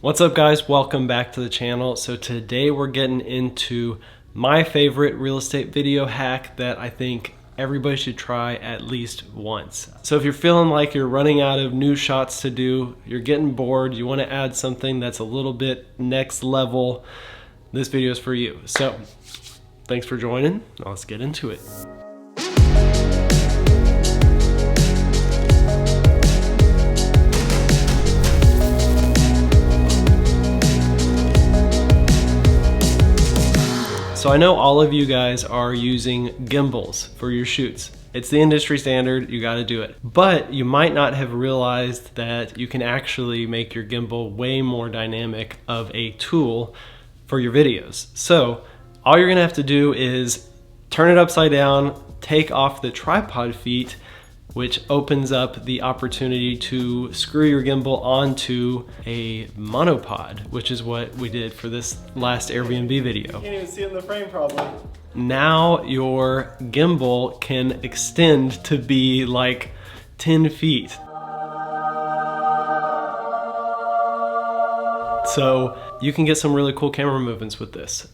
What's up guys, welcome back to the channel. So today we're getting into my favorite real estate video hack that I think everybody should try at least once. So if you're feeling like you're running out of new shots to do, you're getting bored, you want to add something that's a little bit next level, this video is for you. So thanks for joining, now let's get into it. So I know all of you guys are using gimbals for your shoots. It's the industry standard, you gotta do it. But you might not have realized that you can actually make your gimbal way more dynamic of a tool for your videos. So all you're gonna have to do is turn it upside down, take off the tripod feet, which opens up the opportunity to screw your gimbal onto a monopod, which is what we did for this last Airbnb video. You can't even see in the frame probably. Now your gimbal can extend to be like 10 feet. So you can get some really cool camera movements with this.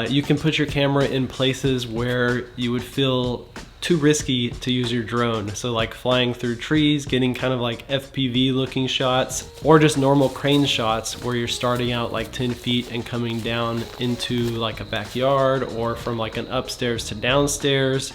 You can put your camera in places where you would feel too risky to use your drone. So like flying through trees, getting kind of like FPV looking shots, or just normal crane shots where you're starting out like 10 feet and coming down into like a backyard, or from like an upstairs to downstairs,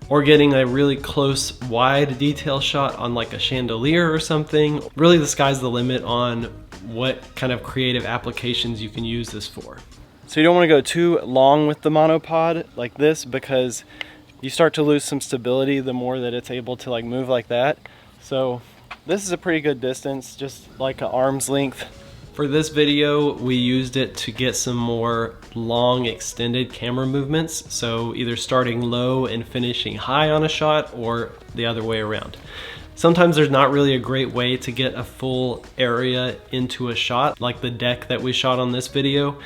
or getting a really close wide detail shot on like a chandelier or something. Really the sky's the limit on what kind of creative applications you can use this for. So you don't want to go too long with the monopod like this, because you start to lose some stability the more that it's able to like move like that. So this is a pretty good distance, just like an arm's length. For this video, we used it to get some more long extended camera movements. So either starting low and finishing high on a shot, or the other way around. Sometimes there's not really a great way to get a full area into a shot, like the deck that we shot on this video.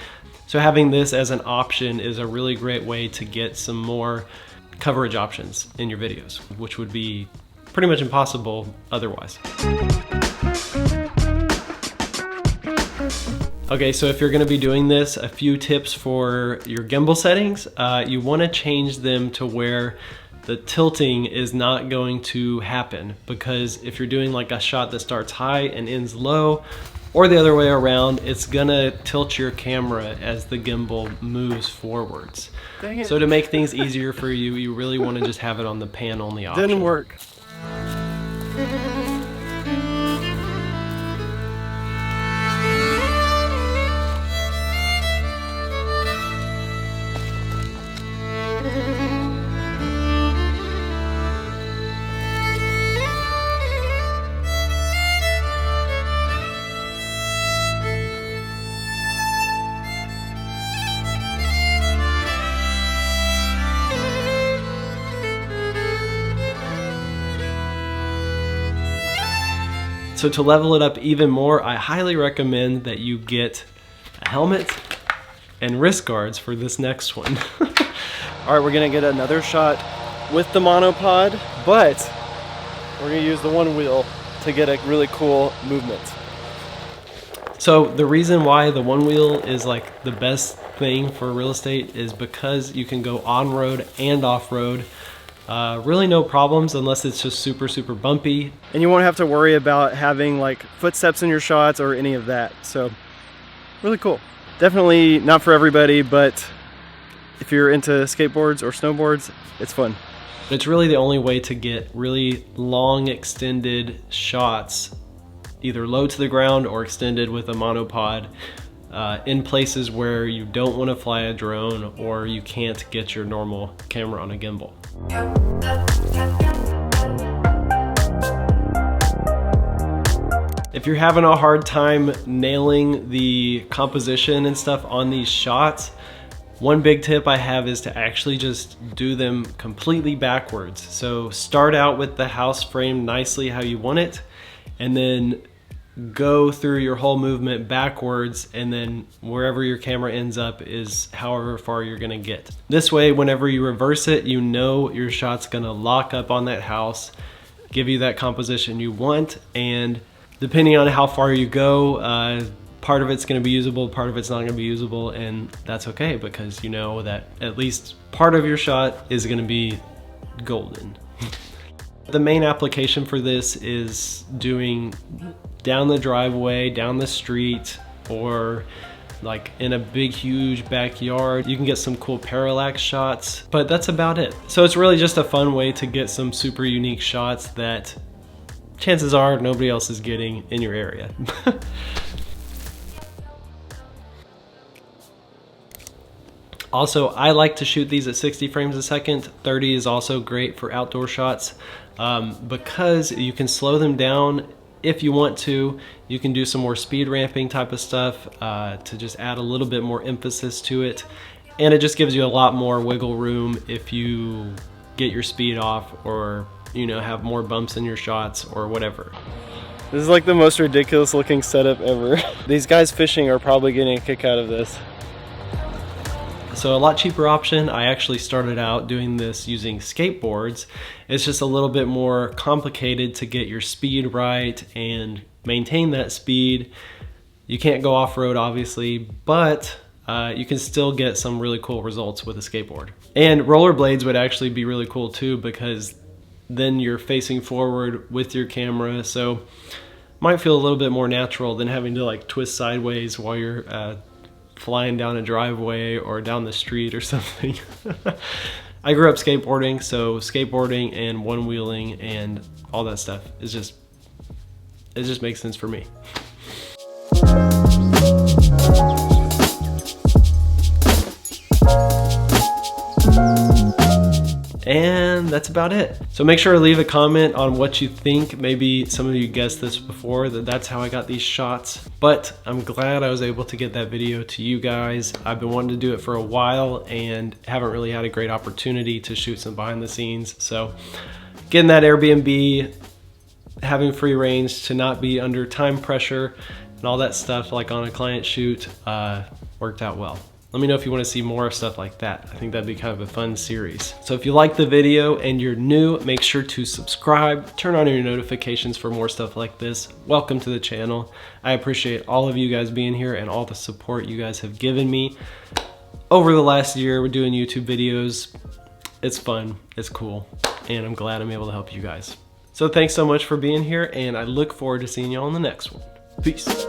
So having this as an option is a really great way to get some more coverage options in your videos, which would be pretty much impossible otherwise. Okay, so if you're gonna be doing this, a few tips for your gimbal settings. You wanna change them to where the tilting is not going to happen, because if you're doing like a shot that starts high and ends low, or the other way around, it's gonna tilt your camera as the gimbal moves forwards. Dang it. So to make things easier for you, you really wanna just have it on the pan only option. Didn't work. So to level it up even more, I highly recommend that you get a helmet and wrist guards for this next one. All right, we're gonna get another shot with the monopod, but we're gonna use the one wheel to get a really cool movement. So the reason why the one wheel is like the best thing for real estate is because you can go on-road and off-road. Really no problems unless it's just super bumpy. And you won't have to worry about having like footsteps in your shots or any of that. So really cool. Definitely not for everybody, but if you're into skateboards or snowboards, it's fun. It's really the only way to get really long extended shots, either low to the ground or extended with a monopod, in places where you don't want to fly a drone or you can't get your normal camera on a gimbal. If you're having a hard time nailing the composition and stuff on these shots, one big tip I have is to actually just do them completely backwards. So start out with the house framed nicely how you want it, and then go through your whole movement backwards, and then wherever your camera ends up is however far you're gonna get. This way, whenever you reverse it, you know your shot's gonna lock up on that house, give you that composition you want, and depending on how far you go, part of it's gonna be usable, part of it's not gonna be usable, and that's okay because you know that at least part of your shot is gonna be golden. The main application for this is doing down the driveway, down the street, or like in a big huge backyard. You can get some cool parallax shots, but that's about it. So it's really just a fun way to get some super unique shots that chances are nobody else is getting in your area. Also, I like to shoot these at 60 frames a second. 30 is also great for outdoor shots because you can slow them down if you want to. You can do some more speed ramping type of stuff to just add a little bit more emphasis to it. And it just gives you a lot more wiggle room if you get your speed off, or you know, have more bumps in your shots or whatever. This is like the most ridiculous looking setup ever. These guys fishing are probably getting a kick out of this. So a lot cheaper option. I actually started out doing this using skateboards. It's just a little bit more complicated to get your speed right and maintain that speed. You can't go off-road obviously, but you can still get some really cool results with a skateboard. And rollerblades would actually be really cool too, because then you're facing forward with your camera, so might feel a little bit more natural than having to like twist sideways while you're flying down a driveway or down the street or something. I grew up skateboarding, so skateboarding and one-wheeling and all that stuff is just, it just makes sense for me. And that's about it. So make sure to leave a comment on what you think. Maybe some of you guessed this before, that's how I got these shots. But I'm glad I was able to get that video to you guys. I've been wanting to do it for a while and haven't really had a great opportunity to shoot some behind the scenes. So getting that Airbnb, having free range to not be under time pressure and all that stuff like on a client shoot worked out well. Let me know if you want to see more stuff like that. I think that'd be kind of a fun series. So if you like the video and you're new, make sure to subscribe, turn on your notifications for more stuff like this. Welcome to the channel. I appreciate all of you guys being here and all the support you guys have given me. Over the last year, we're doing YouTube videos. It's fun, it's cool, and I'm glad I'm able to help you guys. So thanks so much for being here, and I look forward to seeing you all in the next one. Peace.